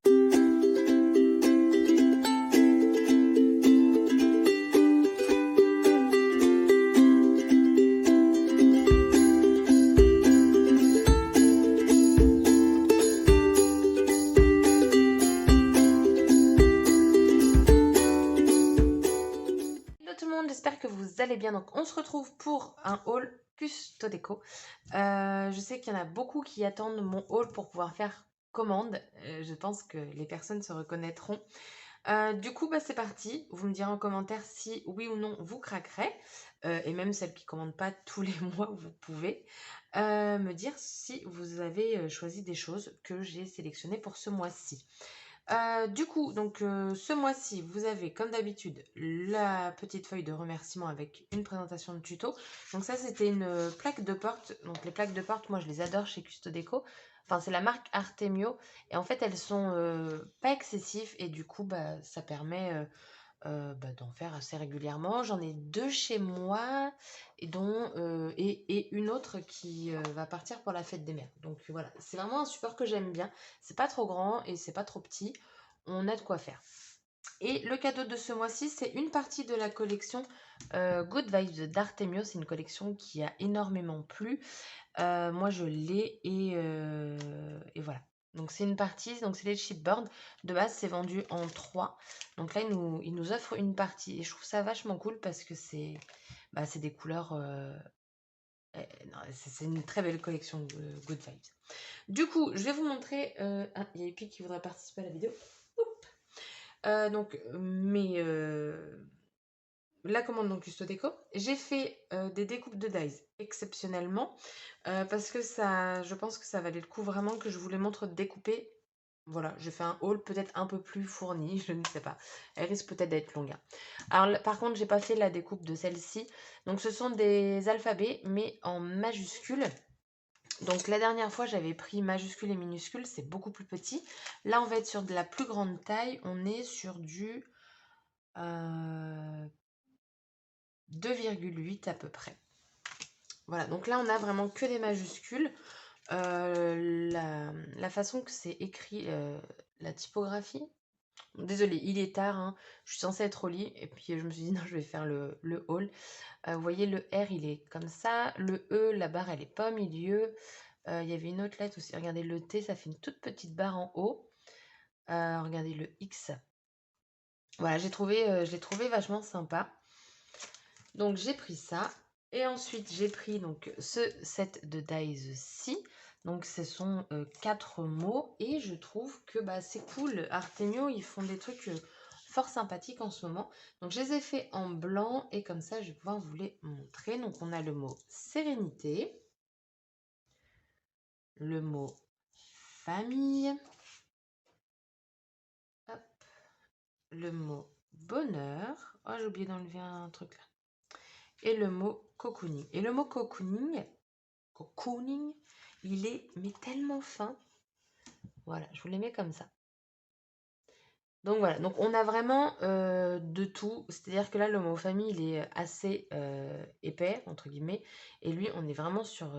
Tout le monde, j'espère que vous allez bien. Donc on se retrouve pour un haul Custo Déco. Je sais qu'il y en a beaucoup qui attendent mon haul pour pouvoir faire commande. Je pense que les personnes se reconnaîtront. Du coup, c'est parti. Vous me direz en commentaire si oui ou non vous craquerez. Et même celles qui ne commandent pas tous les mois, vous pouvez me dire si vous avez choisi des choses que j'ai sélectionnées pour ce mois-ci. Du coup, donc ce mois-ci, vous avez comme d'habitude la petite feuille de remerciement avec une présentation de tuto. Donc ça, c'était une plaque de porte. Donc les plaques de porte, moi je les adore chez Custo Déco. Enfin, c'est la marque Artemio. Et en fait, elles sont pas excessives et du coup, ça permet d'en faire assez régulièrement. J'en ai 2 chez moi et une autre qui va partir pour la fête des mères. Donc voilà, c'est vraiment un support que j'aime bien. C'est pas trop grand et c'est pas trop petit. On a de quoi faire. Et le cadeau de ce mois-ci, c'est une partie de la collection Good Vibes d'Artemio. C'est une collection qui a énormément plu. Moi, je l'ai et voilà. Donc, c'est une partie, donc c'est les chipboards. De base, c'est vendu en 3. Donc là, il nous offre une partie. Et je trouve ça vachement cool parce que c'est des couleurs. C'est une très belle collection de Good Vibes. Du coup, je vais vous montrer. Il y a Epic qui voudrait participer à la vidéo. Donc, la commande donc Custo Déco. J'ai fait des découpes de dies exceptionnellement parce que ça, je pense que ça valait le coup vraiment que je vous les montre découpées. Voilà, je fais un haul peut-être un peu plus fourni, je ne sais pas. Elle risque peut-être d'être longue, hein. Alors par contre, j'ai pas fait la découpe de celle-ci. Donc ce sont des alphabets mais en majuscules. Donc la dernière fois, j'avais pris majuscule et minuscule, c'est beaucoup plus petit. Là, on va être sur de la plus grande taille. On est sur du 2,8 à peu près. Voilà, donc là, on a vraiment que des majuscules. La façon que c'est écrit, la typographie. Désolée, il est tard, hein. Je suis censée être au lit et puis je me suis dit non, je vais faire le haul. Vous voyez, le R, il est comme ça. Le E, la barre, elle est pas au milieu. Il y avait une autre lettre aussi. Regardez, le T, ça fait une toute petite barre en haut. Regardez le X. Voilà, je l'ai trouvé vachement sympa. Donc j'ai pris ça. Et ensuite j'ai pris donc ce set de dies-ci. Donc ce sont 4 mots. Et je trouve que c'est cool. Artemio, ils font des trucs fort sympathiques en ce moment. Donc je les ai fait en blanc. Et comme ça, je vais pouvoir vous les montrer. Donc on a le mot sérénité. Le mot famille. Hop. Le mot bonheur. Oh, j'ai oublié d'enlever un truc là. Et le mot cocooning. Et le mot cocooning, il est mais tellement fin. Voilà, je vous les mets comme ça. Donc voilà, donc on a vraiment de tout. C'est-à-dire que là, le mot famille, il est assez épais, entre guillemets. Et lui, on est vraiment sur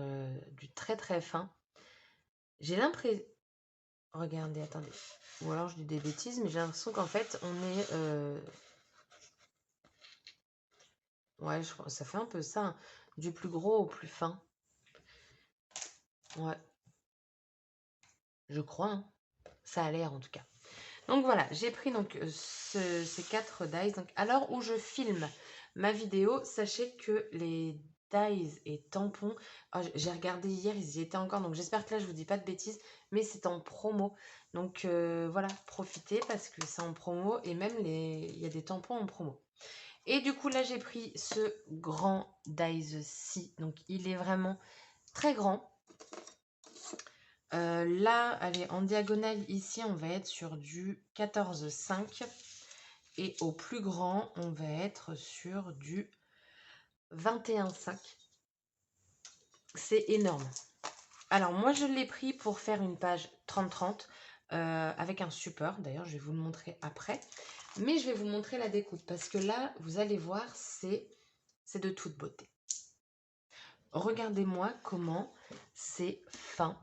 du très très fin. J'ai l'impression... Regardez, attendez. Ou alors je dis des bêtises, mais j'ai l'impression qu'en fait, on est... Ouais, je crois, ça fait un peu ça, hein. Du plus gros au plus fin. Ouais. Je crois, hein. Ça a l'air en tout cas. Donc voilà, j'ai pris donc ces 4 dies. Donc à l'heure où je filme ma vidéo, sachez que les dies et tampons, j'ai regardé hier, ils y étaient encore. Donc j'espère que là, je vous dis pas de bêtises, mais c'est en promo. Donc voilà, profitez parce que c'est en promo et même il y a des tampons en promo. Et du coup, là, j'ai pris ce grand dies-ci. Donc il est vraiment très grand. Là, allez, en diagonale, ici, on va être sur du 14,5. Et au plus grand, on va être sur du 21,5. C'est énorme. Alors, moi, je l'ai pris pour faire une page 30-30 avec un support. D'ailleurs, je vais vous le montrer après. Mais je vais vous montrer la découpe parce que là, vous allez voir, c'est de toute beauté. Regardez-moi comment c'est fin.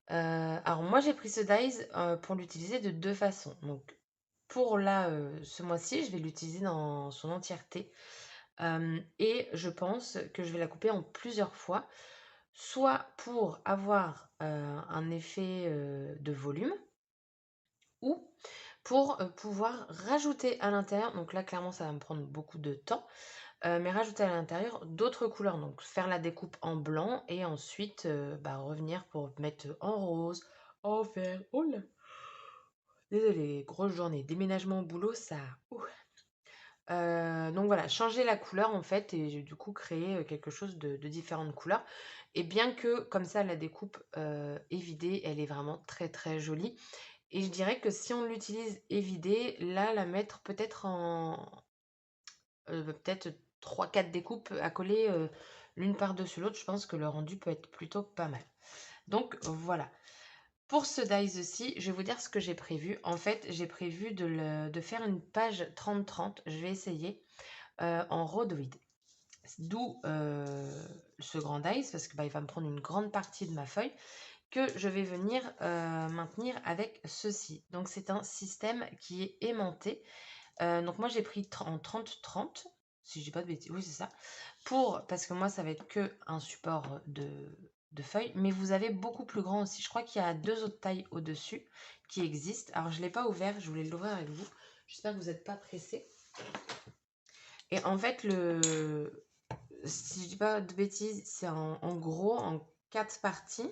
Alors moi j'ai pris ce dies pour l'utiliser de deux façons. Donc pour là, ce mois-ci, je vais l'utiliser dans son entièreté. Et je pense que je vais la couper en plusieurs fois, soit pour avoir un effet de volume, ou pour pouvoir rajouter à l'intérieur, donc là clairement ça va me prendre beaucoup de temps, mais rajouter à l'intérieur d'autres couleurs, donc faire la découpe en blanc et ensuite revenir pour mettre en rose, en vert. Oh là, désolée, grosse journée, déménagement au boulot, ça. Ouh. Donc voilà, changer la couleur en fait et du coup créer quelque chose de différentes couleurs. Et bien que comme ça la découpe évidée, elle est vraiment très très jolie. Et je dirais que si on l'utilise évidée, là la mettre peut-être en peut-être 3-4 découpes à coller l'une par-dessus l'autre, je pense que le rendu peut être plutôt pas mal. Donc voilà. Pour ce dies-ci, je vais vous dire ce que j'ai prévu. En fait, j'ai prévu de faire une page 30-30. Je vais essayer en rhodoïde. D'où ce grand dies, parce que il va me prendre une grande partie de ma feuille, que je vais venir maintenir avec ceci. Donc c'est un système qui est aimanté. Donc moi j'ai pris en 30-30, si je dis pas de bêtises, oui c'est ça, parce que moi ça va être que un support de feuilles, mais vous avez beaucoup plus grand aussi. Je crois qu'il y a deux autres tailles au-dessus qui existent. Alors je ne l'ai pas ouvert, je voulais l'ouvrir avec vous. J'espère que vous n'êtes pas pressés. Et en fait, si je dis pas de bêtises, c'est en gros en 4 parties.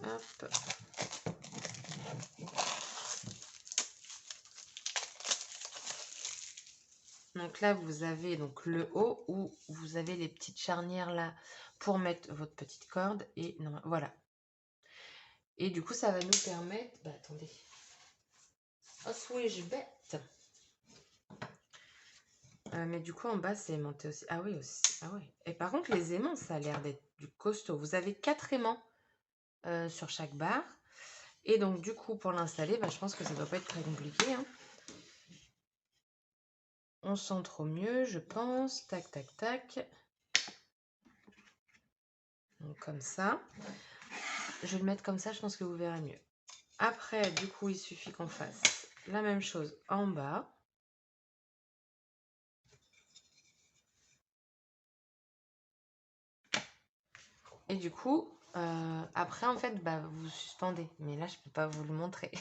Hop. Donc là, vous avez donc le haut où vous avez les petites charnières là pour mettre votre petite corde. Et non, voilà. Et du coup, ça va nous permettre... Bah attendez. Oh, suis-je bête? Mais du coup, en bas, c'est aimanté aussi. Ah oui, aussi. Ah oui. Et par contre, les aimants, ça a l'air d'être du costaud. Vous avez 4 aimants sur chaque barre. Et donc, du coup, pour l'installer, je pense que ça ne doit pas être très compliqué. Hein. On centre au mieux, je pense. Tac, tac, tac. Donc, comme ça. Je vais le mettre comme ça, je pense que vous verrez mieux. Après, du coup, il suffit qu'on fasse la même chose en bas. Et du coup, après, en fait, vous suspendez. Mais là, je ne peux pas vous le montrer,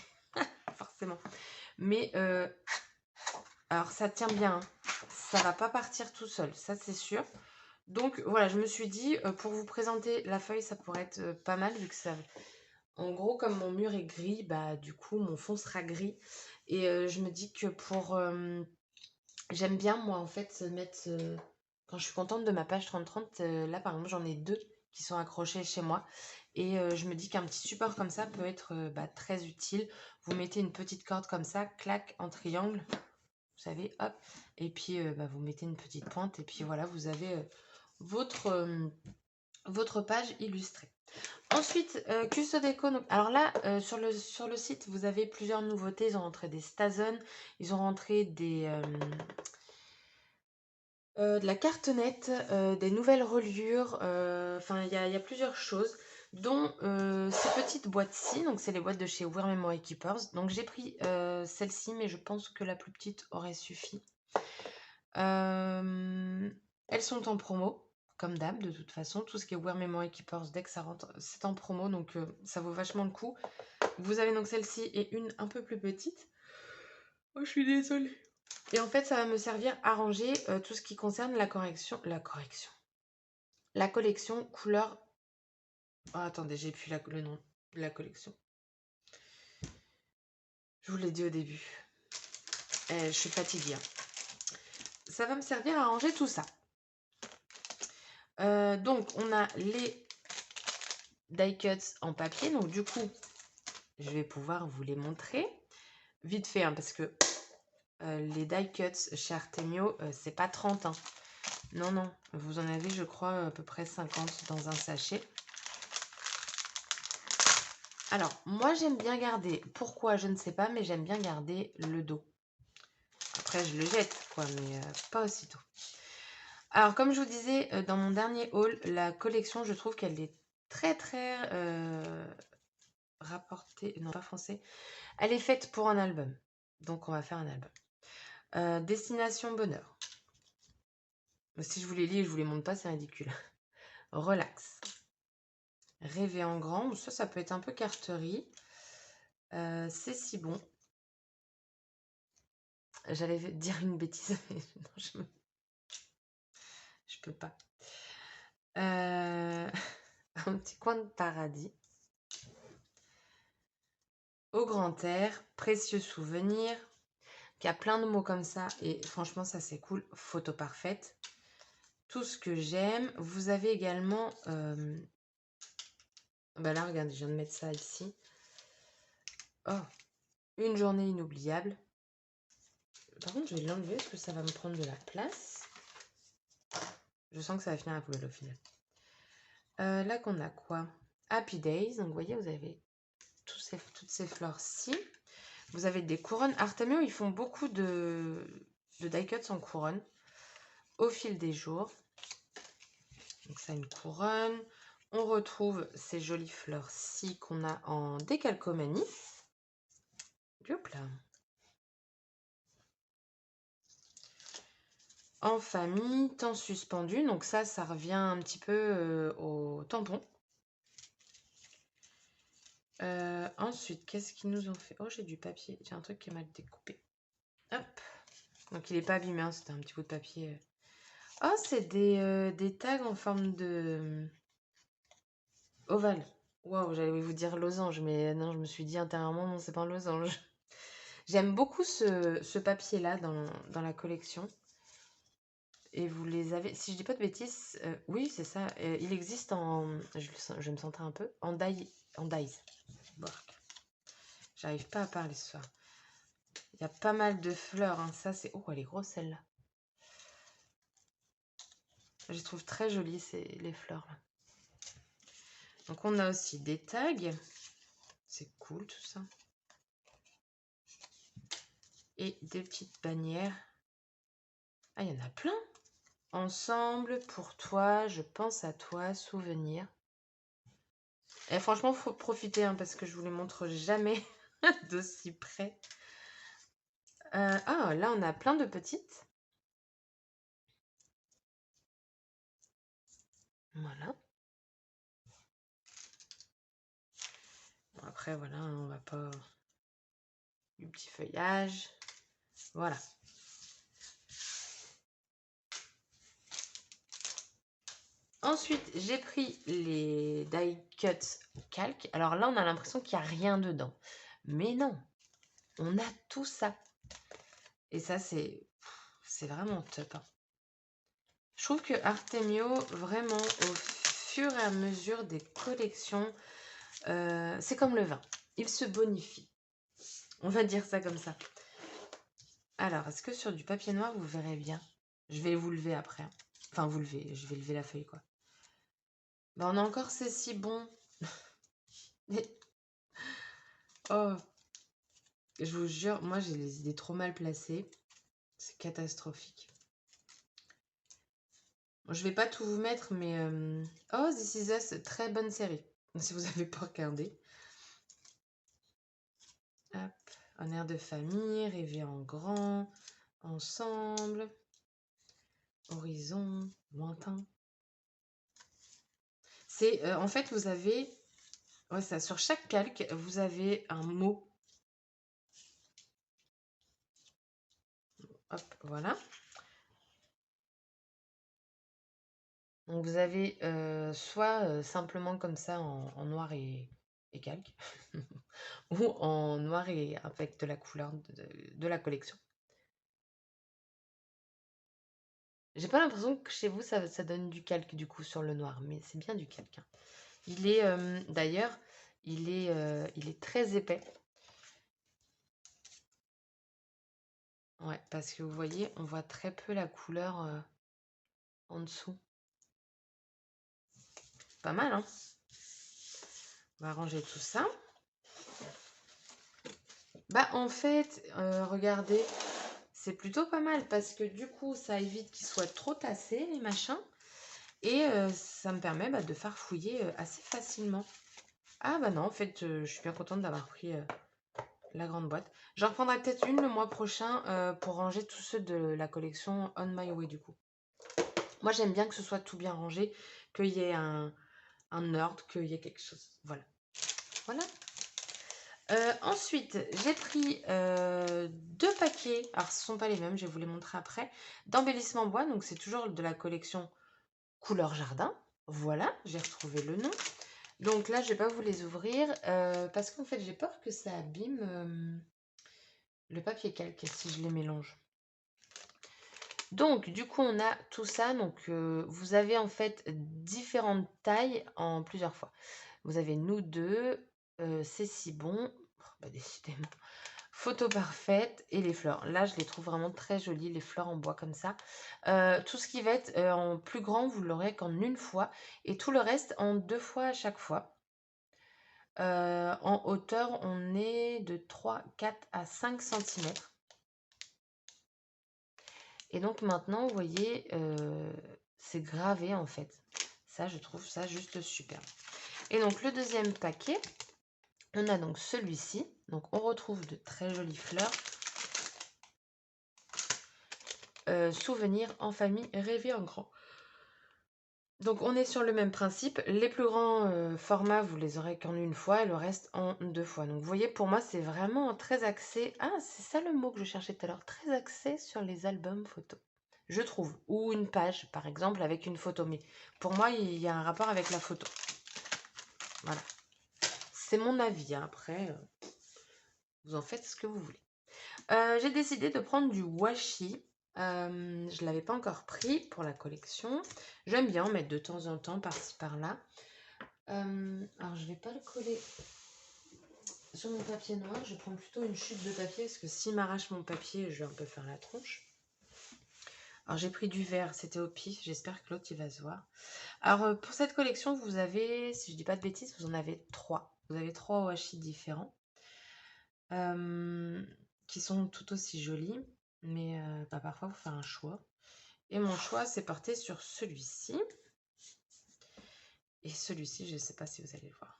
forcément. Mais, alors, ça tient bien. Hein. Ça va pas partir tout seul, ça, c'est sûr. Donc, voilà, je me suis dit, pour vous présenter la feuille, ça pourrait être pas mal, vu que ça... En gros, comme mon mur est gris, du coup, mon fond sera gris. Et je me dis que pour... j'aime bien, moi, en fait, mettre... quand je suis contente de ma page 30-30, là, par exemple, j'en ai 2 qui sont accrochés chez moi. Et je me dis qu'un petit support comme ça peut être très utile. Vous mettez une petite corde comme ça, clac, en triangle, vous savez, hop. Et puis, vous mettez une petite pointe. Et puis, voilà, vous avez votre page illustrée. Ensuite, Custo Déco. Alors là, sur le site, vous avez plusieurs nouveautés. Ils ont rentré des Stazen. Ils ont rentré de la cartonnette, des nouvelles reliures, enfin il y a plusieurs choses, dont ces petites boîtes-ci, donc c'est les boîtes de chez Wear Memory Keepers. Donc j'ai pris celle-ci, mais je pense que la plus petite aurait suffi. Elles sont en promo, comme d'hab, de toute façon. Tout ce qui est Wear Memory Keepers, dès que ça rentre, c'est en promo, donc ça vaut vachement le coup. Vous avez donc celle-ci et une un peu plus petite. Oh, je suis désolée. Et en fait, ça va me servir à ranger tout ce qui concerne la collection couleur... Oh, attendez, j'ai plus le nom de la collection. Je vous l'ai dit au début. Je suis fatiguée. Hein. Ça va me servir à ranger tout ça. Donc, on a les die cuts en papier. Donc, du coup, je vais pouvoir vous les montrer. Vite fait, hein, parce que les die cuts chez Artemio, c'est pas 30. Hein. Non, non. Vous en avez, je crois, à peu près 50 dans un sachet. Alors, moi, j'aime bien garder... Pourquoi, je ne sais pas, mais j'aime bien garder le dos. Après, je le jette, quoi, mais pas aussitôt. Alors, comme je vous disais dans mon dernier haul, la collection, je trouve qu'elle est très très rapportée. Non, pas français. Elle est faite pour un album. Donc, on va faire un album. Destination Bonheur. Si je vous les lis et je vous les montre pas, c'est ridicule. Relax. Rêver en grand. Ça peut être un peu carterie. C'est si bon. J'allais dire une bêtise, mais non, je peux pas. Un petit coin de paradis. Au grand air, précieux souvenir. Il y a plein de mots comme ça et franchement ça c'est cool. Photo parfaite. Tout ce que j'aime. Vous avez également... bah là regardez, je viens de mettre ça ici. Oh, une journée inoubliable. Par contre je vais l'enlever parce que ça va me prendre de la place. Je sens que ça va finir à la poubelle au final. Là qu'on a quoi? Happy Days. Donc vous voyez, vous avez toutes ces fleurs-ci. Vous avez des couronnes. Artemio, ils font beaucoup de die cuts en couronne au fil des jours. Donc ça, une couronne. On retrouve ces jolies fleurs-ci qu'on a en décalcomanie. Hop là. En famille, temps suspendu. Donc ça revient un petit peu au tampon. Ensuite, qu'est-ce qu'ils nous ont fait? Oh, j'ai du papier. J'ai un truc qui est mal découpé. Hop. Donc il n'est pas abîmé, hein, c'était un petit bout de papier. Oh, c'est des tags en forme de ovale. Waouh, j'allais vous dire losange, mais non, je me suis dit intérieurement, non, c'est pas un losange. J'aime beaucoup ce papier-là dans la collection. Et vous les avez, si je dis pas de bêtises, oui, c'est ça. Il existe en, je me sentais un peu, en dies. J'arrive pas à parler ce soir. Il y a pas mal de fleurs, hein. Ça, c'est... Oh, elle est grosse, celle-là. Je les trouve très jolies, les fleurs, là. Donc, on a aussi des tags. C'est cool, tout ça. Et des petites bannières. Ah, il y en a plein. Ensemble, pour toi, je pense à toi, souvenir. Et franchement, faut profiter, hein, parce que je vous les montre jamais d'aussi près. Ah, là, on a plein de petites. Voilà. Bon, après, voilà, hein, on va pas... Du petit feuillage. Voilà. Ensuite, j'ai pris les die cuts calque. Alors là, on a l'impression qu'il n'y a rien dedans. Mais non, on a tout ça. Et ça, c'est vraiment top, hein. Je trouve que Artemio, vraiment, au fur et à mesure des collections, c'est comme le vin. Il se bonifie. On va dire ça comme ça. Alors, est-ce que sur du papier noir, vous verrez bien? Je vais vous lever après, hein. Enfin, vous lever, je vais lever la feuille, quoi. Ben, on a encore C'est si bon. Oh, je vous jure, moi j'ai les idées trop mal placées. C'est catastrophique. Bon, je vais pas tout vous mettre, mais... Oh, This Is Us, très bonne série. Si vous avez pas regardé. Hop, un air de famille, rêver en grand, ensemble, horizon, lointain. C'est, en fait, vous avez... Ouais, ça, sur chaque calque, vous avez un mot. Hop, voilà. Donc vous avez soit simplement comme ça en noir et calque, ou en noir et avec de la couleur de la collection. J'ai pas l'impression que chez vous ça donne du calque du coup sur le noir, mais c'est bien du calque, hein. Il est d'ailleurs, il est très épais. Ouais, parce que vous voyez, on voit très peu la couleur en dessous. Pas mal, hein? On va ranger tout ça. Bah en fait, regardez, c'est plutôt pas mal parce que du coup, ça évite qu'ils soient trop tassés, les machins. Et ça me permet de farfouiller assez facilement. Ah bah non, en fait, je suis bien contente d'avoir pris la grande boîte. J'en reprendrai peut-être une le mois prochain pour ranger tous ceux de la collection On My Way du coup. Moi, j'aime bien que ce soit tout bien rangé, qu'il y ait un ordre, qu'il y ait quelque chose. Voilà. Voilà. Ensuite, j'ai pris 2 paquets, alors ce ne sont pas les mêmes, je vais vous les montrer après, d'embellissement bois, donc c'est toujours de la collection couleur jardin. Voilà, j'ai retrouvé le nom. Donc là, je ne vais pas vous les ouvrir parce qu'en fait, j'ai peur que ça abîme le papier calque si je les mélange. Donc, du coup, on a tout ça. Donc, vous avez en fait différentes tailles en plusieurs fois. Vous avez nous deux, c'est si bon. Oh, bah, décidément. Photo parfaite et les fleurs. Là, je les trouve vraiment très jolies, les fleurs en bois comme ça. Tout ce qui va être en plus grand, vous l'aurez qu'en une fois. Et tout le reste en 2 fois à chaque fois. En hauteur, on est de 3, 4 à 5 centimètres. Et donc maintenant, vous voyez, c'est gravé en fait. Ça, je trouve ça juste super. Et donc le deuxième paquet, on a donc celui-ci. Donc on retrouve de très jolies fleurs. Souvenirs en famille, rêver en grand. Donc on est sur le même principe. Les plus grands formats, vous les aurez qu'en une fois et le reste en 2 fois. Donc vous voyez, pour moi, c'est vraiment très axé. Ah, c'est ça le mot que je cherchais tout à l'heure. Très axé sur les albums photos. Je trouve. Ou une page, par exemple, avec une photo. Mais pour moi, il y a un rapport avec la photo. Voilà. C'est mon avis. Hein. Après, vous en faites ce que vous voulez. J'ai décidé de prendre du washi. Je ne l'avais pas encore pris pour la collection. J'aime bien en mettre de temps en temps, par-ci, par-là. Alors, je ne vais pas le coller sur mon papier noir. Je prends plutôt une chute de papier parce que s'il m'arrache mon papier, je vais un peu faire la tronche. Alors, j'ai pris du vert. C'était au pif. J'espère que l'autre, il va se voir. Alors, pour cette collection, vous avez, si je ne dis pas de bêtises, vous en avez 3. Vous avez 3 washi différents. Qui sont tout aussi jolis. Mais parfois, il faut faire un choix. Et mon choix s'est porté sur celui-ci. Et celui-ci, je ne sais pas si vous allez le voir.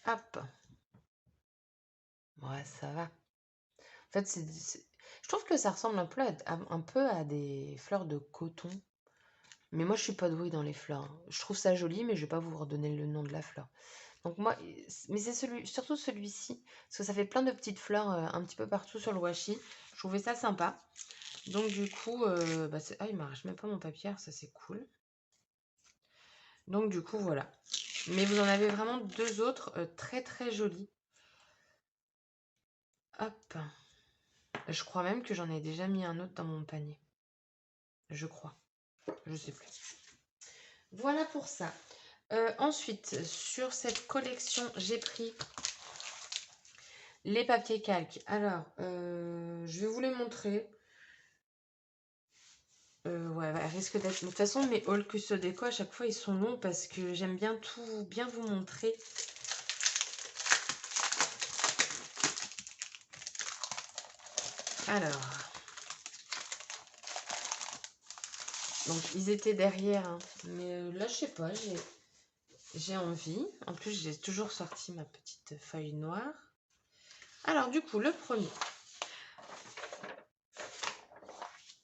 Hop. Ouais, ça va. En fait, je trouve que ça ressemble un peu à des fleurs de coton. Mais moi, je suis pas douée dans les fleurs. Hein. Je trouve ça joli, mais je vais pas vous redonner le nom de la fleur. Donc moi, mais c'est surtout celui-ci, parce que ça fait plein de petites fleurs un petit peu partout sur le washi. Je trouvais ça sympa. Donc du coup, ah, il m'arrache même pas mon papier, ça c'est cool. Donc du coup, voilà. Mais vous en avez vraiment 2 autres très très jolis. Hop. Je crois même que j'en ai déjà mis un autre dans mon panier. Je crois. Je sais plus. Voilà pour ça. Ensuite, sur cette collection, j'ai pris les papiers calques. Alors, je vais vous les montrer. Ouais, elle risque d'être... De toute façon, mes hauls Custo Déco, à chaque fois, ils sont longs parce que j'aime bien tout bien vous montrer. Alors... Donc, ils étaient derrière. Hein. Mais là, je sais pas, j'ai envie. En plus, j'ai toujours sorti ma petite feuille noire. Alors, du coup, le premier.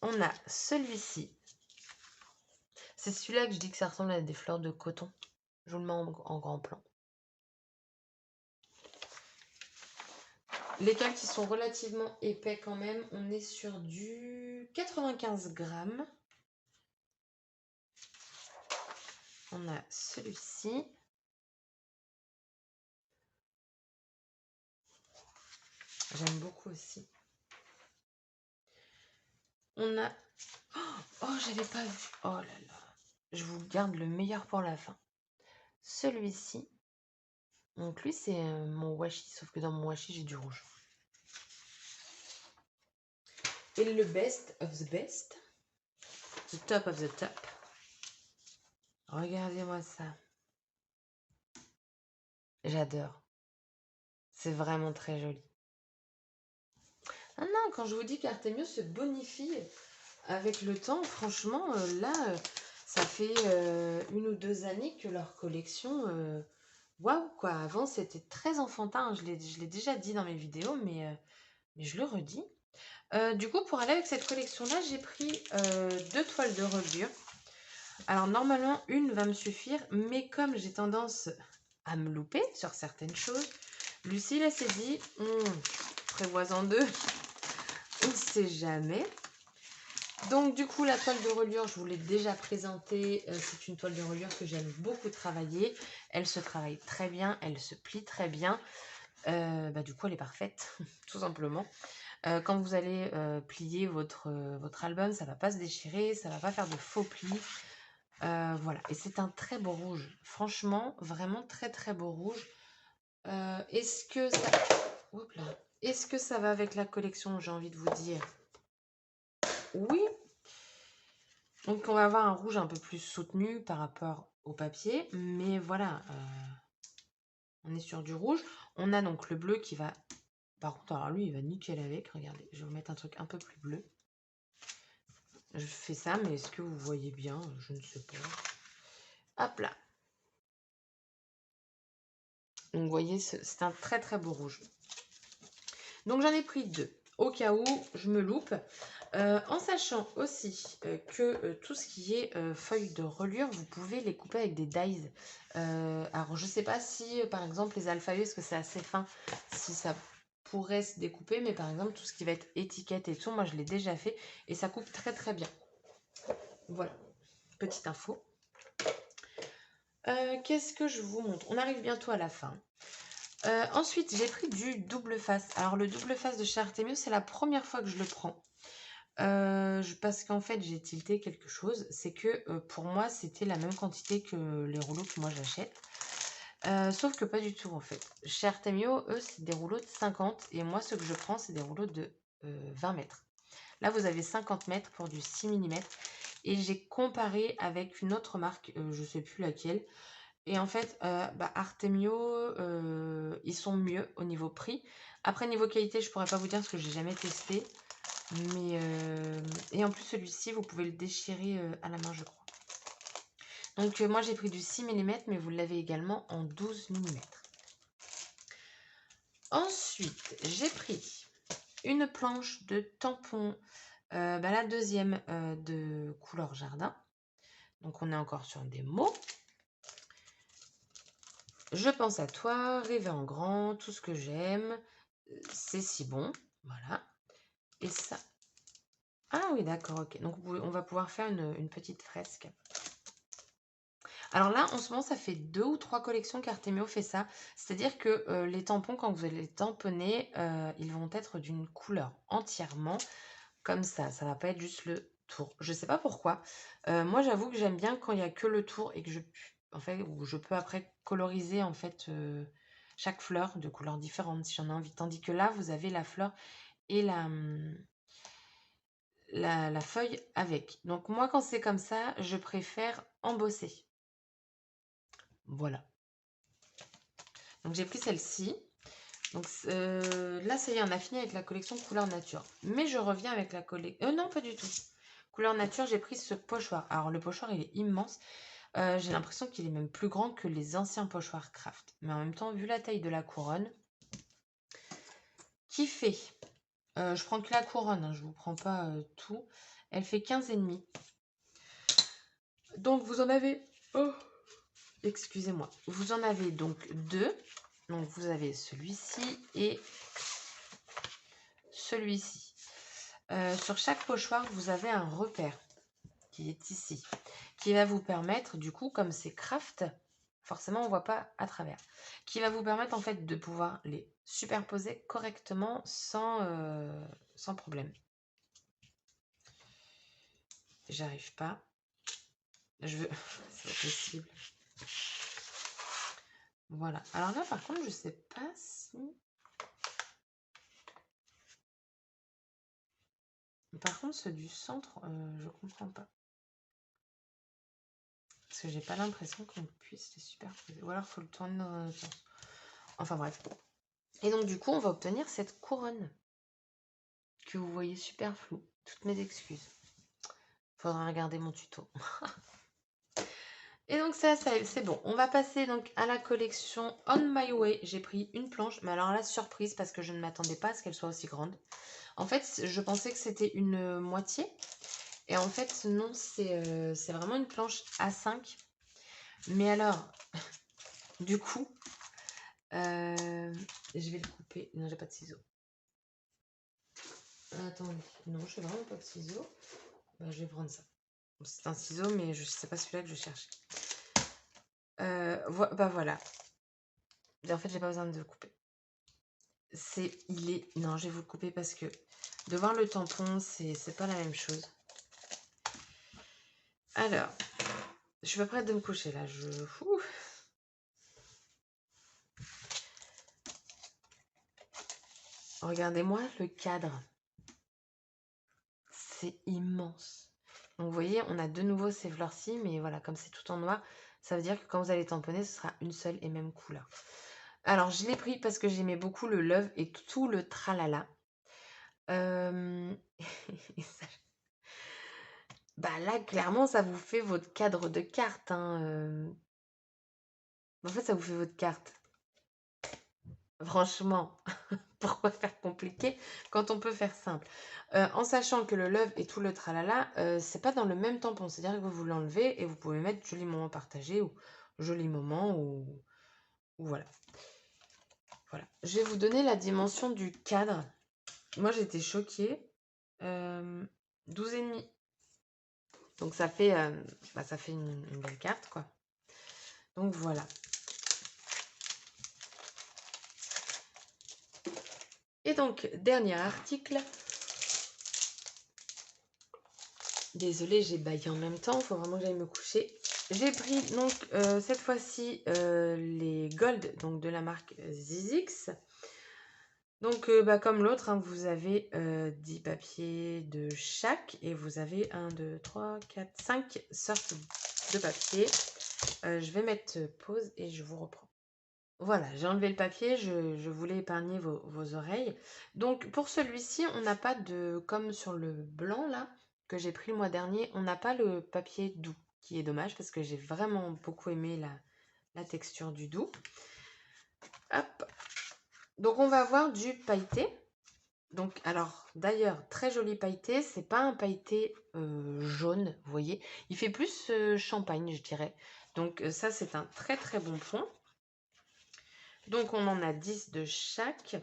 On a celui-ci. C'est celui-là que je dis que ça ressemble à des fleurs de coton. Je vous le mets en grand plan. Les calques qui sont relativement épais quand même. On est sur du 95 grammes. On a celui-ci. J'aime beaucoup aussi. On a... Oh, j'avais pas vu. Oh là là. Je vous garde le meilleur pour la fin. Celui-ci. Donc lui, c'est mon washi. Sauf que dans mon washi, j'ai du rouge. Et le best of the best. The top of the top. Regardez-moi ça. J'adore. C'est vraiment très joli. Ah non, quand je vous dis qu'Artemio se bonifie avec le temps, franchement, là, ça fait 1 ou 2 années que leur collection, waouh, quoi. Avant, c'était très enfantin, hein, je l'ai déjà dit dans mes vidéos, mais je le redis. Du coup, pour aller avec cette collection-là, j'ai pris 2 toiles de reliure. Alors, normalement, une va me suffire, mais comme j'ai tendance à me louper sur certaines choses, Lucille, elle s'est dit, prévois-en 2, on ne sait jamais. Donc du coup, la toile de reliure, je vous l'ai déjà présentée. C'est une toile de reliure que j'aime beaucoup travailler. Elle se travaille très bien, elle se plie très bien. Du coup, elle est parfaite, tout simplement. Quand vous allez plier votre album, ça ne va pas se déchirer, ça ne va pas faire de faux plis. Voilà, et c'est un très beau rouge. Franchement, vraiment très très beau rouge. Est-ce que ça... Oups là. Est-ce que ça va avec la collection, j'ai envie de vous dire? Oui. Donc on va avoir un rouge un peu plus soutenu par rapport au papier, mais voilà, on est sur du rouge. On a donc le bleu qui va... Par contre, alors lui, il va nickel avec. Regardez, je vais vous mettre un truc un peu plus bleu. Je fais ça, mais est-ce que vous voyez bien? Je ne sais pas. Hop là. Donc vous voyez, c'est un très très beau rouge. Donc j'en ai pris 2, au cas où je me loupe. En sachant aussi que tout ce qui est feuilles de reliure, vous pouvez les couper avec des dies. Alors je ne sais pas si par exemple les alphabets, parce que c'est assez fin, si ça pourrait se découper, mais par exemple tout ce qui va être étiquette et tout, moi je l'ai déjà fait et ça coupe très très bien. Voilà, petite info. Qu'est-ce que je vous montre? On arrive bientôt à la fin. Ensuite, j'ai pris du double face. Alors, le double face de chez Artemio, c'est la première fois que je le prends. Parce qu'en fait, j'ai tilté quelque chose. C'est que pour moi, c'était la même quantité que les rouleaux que moi j'achète. Sauf que pas du tout, en fait. Chez Artemio, eux, c'est des rouleaux de 50. Et moi, ce que je prends, c'est des rouleaux de 20 mètres. Là, vous avez 50 mètres pour du 6 mm. Et j'ai comparé avec une autre marque, je ne sais plus laquelle. Et en fait, Artemio, ils sont mieux au niveau prix. Après, niveau qualité, je pourrais pas vous dire parce que j'ai jamais testé. Mais et en plus, celui-ci, vous pouvez le déchirer à la main, je crois. Donc, moi, j'ai pris du 6 mm, mais vous l'avez également en 12 mm. Ensuite, j'ai pris une planche de tampon, la deuxième de couleur jardin. Donc, on est encore sur des mots. Je pense à toi, rêver en grand, tout ce que j'aime, c'est si bon, voilà. Et ça... Ah oui, d'accord, ok. Donc on va pouvoir faire une petite fresque. Alors là, en ce moment, ça fait 2 ou 3 collections qu'Artemio fait ça. C'est-à-dire que les tampons, quand vous allez les tamponner, ils vont être d'une couleur entièrement comme ça. Ça va pas être juste le tour. Je sais pas pourquoi. Moi, j'avoue que j'aime bien quand il n'y a que le tour et que où je peux après coloriser en fait chaque fleur de couleurs différentes si j'en ai envie. Tandis que là, vous avez la fleur et la feuille avec. Donc moi, quand c'est comme ça, je préfère embosser. Voilà. Donc j'ai pris celle-ci. Donc là, ça y est, on a fini avec la collection couleur nature. Mais je reviens avec la collection... non, pas du tout. Couleur nature, j'ai pris ce pochoir. Alors le pochoir, il est immense. J'ai l'impression qu'il est même plus grand que les anciens pochoirs Craft. Mais en même temps, vu la taille de la couronne, qui fait... je prends que la couronne, hein, je ne vous prends pas tout. Elle fait 15,5. Donc vous en avez... Oh, excusez-moi. Vous en avez donc 2. Donc vous avez celui-ci et celui-ci. Sur chaque pochoir, vous avez un repère qui est ici, qui va vous permettre, du coup, comme c'est craft, forcément on ne voit pas à travers, qui va vous permettre en fait de pouvoir les superposer correctement sans problème. J'arrive pas. Je veux... c'est pas possible. Voilà. Alors là, par contre, je sais pas si... Par contre, ceux du centre, je comprends pas. Parce que j'ai pas l'impression qu'on puisse les superposer. Ou alors, il faut le tourner dans un autre sens. Enfin bref. Et donc du coup, on va obtenir cette couronne que vous voyez super floue. Toutes mes excuses. Faudra regarder mon tuto. Et donc ça c'est bon. On va passer donc à la collection On My Way. J'ai pris une planche, mais alors là, surprise, parce que je ne m'attendais pas à ce qu'elle soit aussi grande. En fait, je pensais que c'était une moitié. Et en fait, non, c'est vraiment une planche A5. Mais alors, du coup, je vais le couper. Non, j'ai pas de ciseaux. Attendez, non, je n'ai vraiment pas de ciseaux. Bah, je vais prendre ça. C'est un ciseau, mais je sais pas celui-là que je cherchais. Bah voilà. Et en fait, j'ai pas besoin de le couper. Non, je vais vous le couper parce que de voir le tampon, c'est pas la même chose. Alors, je suis pas prête de me coucher là. Regardez-moi le cadre. C'est immense. Donc vous voyez, on a de nouveau ces fleurs-ci, mais voilà, comme c'est tout en noir, ça veut dire que quand vous allez tamponner, ce sera une seule et même couleur. Alors, je l'ai pris parce que j'aimais beaucoup le love et tout le tralala. Bah là, clairement, ça vous fait votre cadre de carte. Hein. En fait, ça vous fait votre carte. Franchement, pourquoi faire compliqué quand on peut faire simple? En sachant que le love et tout le tralala, c'est pas dans le même tampon. C'est-à-dire que vous l'enlevez et vous pouvez mettre joli moment partagé ou joli moment ou voilà. Voilà. Je vais vous donner la dimension du cadre. Moi, j'étais choquée. 12,5. Donc, ça fait une belle carte, quoi. Donc, voilà. Et donc, dernier article. Désolée, j'ai baillé en même temps. Il faut vraiment que j'aille me coucher. J'ai pris, donc, cette fois-ci, les Gold, donc de la marque Zizix. Donc, bah, comme l'autre, hein, vous avez 10 papiers de chaque. Et vous avez 1, 2, 3, 4, 5 sortes de papiers. Je vais mettre pause et je vous reprends. Voilà, j'ai enlevé le papier, je voulais épargner vos oreilles. Donc pour celui-ci, on n'a pas de, comme sur le blanc là, que j'ai pris le mois dernier, on n'a pas le papier doux, qui est dommage parce que j'ai vraiment beaucoup aimé la texture du doux. Hop. Donc on va avoir du pailleté. Donc alors d'ailleurs, très joli pailleté, c'est pas un pailleté jaune, vous voyez. Il fait plus champagne, je dirais. Donc ça, c'est un très très bon point. Donc, on en a 10 de chaque.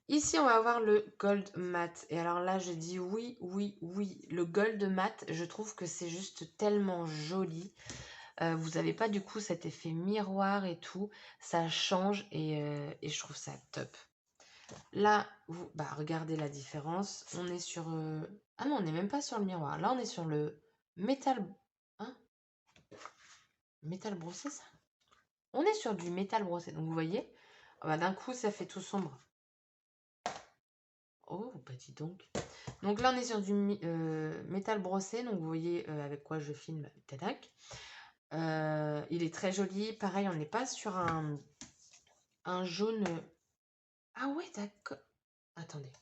Ici, on va avoir le gold mat. Et alors là, je dis oui, oui, oui. Le gold mat, je trouve que c'est juste tellement joli. Vous n'avez pas du coup cet effet miroir et tout. Ça change et je trouve ça top. Là, regardez la différence. On est sur... Ah non, on n'est même pas sur le miroir. Là, on est sur le métal... Hein? Métal brossé, ça? On est sur du métal brossé. Donc, vous voyez, d'un coup, ça fait tout sombre. Oh, bah dis donc. Donc là, on est sur du métal brossé. Donc, vous voyez avec quoi je filme. Tadak. Il est très joli. Pareil, on n'est pas sur un jaune... Ah ouais, d'accord. Attendez.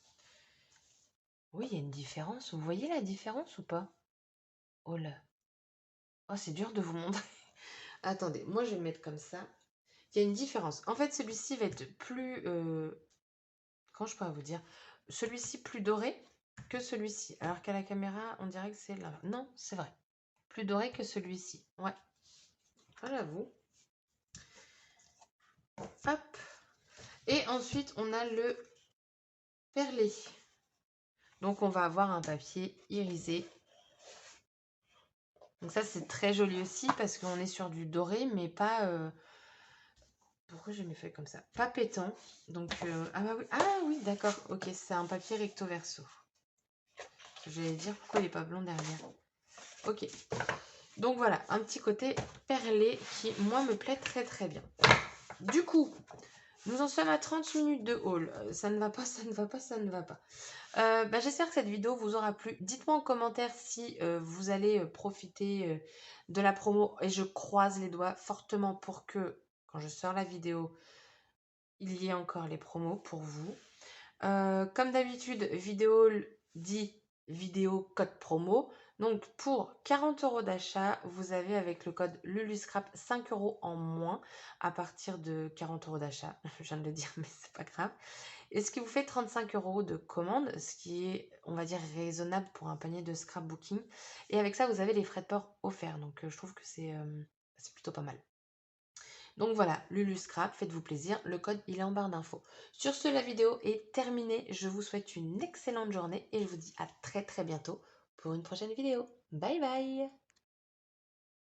Oui, il y a une différence. Vous voyez la différence ou pas? Oh là. Oh, c'est dur de vous montrer. Attendez, moi, je vais le mettre comme ça. Il y a une différence. En fait, celui-ci va être plus... Comment je pourrais vous dire? Celui-ci plus doré que celui-ci. Alors qu'à la caméra, on dirait que c'est là. Non, c'est vrai. Plus doré que celui-ci. Ouais. Voilà, j'avoue. Hop. Et ensuite, on a le perlé. Donc, on va avoir un papier irisé. Donc ça, c'est très joli aussi parce qu'on est sur du doré, mais pas... Pourquoi j'ai mes feuilles comme ça? Pas pétant. Donc, ah oui, d'accord. Ok, c'est un papier recto verso. J'allais dire pourquoi il n'est pas blond derrière. Ok. Donc voilà, un petit côté perlé qui, moi, me plaît très très bien. Du coup, nous en sommes à 30 minutes de haul. Ça ne va pas, ça ne va pas, ça ne va pas. J'espère que cette vidéo vous aura plu. Dites-moi en commentaire si vous allez profiter de la promo. Et je croise les doigts fortement pour que quand je sors la vidéo, il y a encore les promos pour vous. Comme d'habitude, vidéo dit vidéo code promo. Donc pour 40 € d'achat, vous avez avec le code LULUSCRAP 5 € en moins à partir de 40 € d'achat. Je viens de le dire, mais c'est pas grave. Et ce qui vous fait 35 € de commande, ce qui est, on va dire, raisonnable pour un panier de scrapbooking. Et avec ça, vous avez les frais de port offerts. Donc je trouve que c'est plutôt pas mal. Donc voilà, Lulu Scrap, faites-vous plaisir, le code il est en barre d'infos. Sur ce, la vidéo est terminée, je vous souhaite une excellente journée et je vous dis à très très bientôt pour une prochaine vidéo. Bye bye!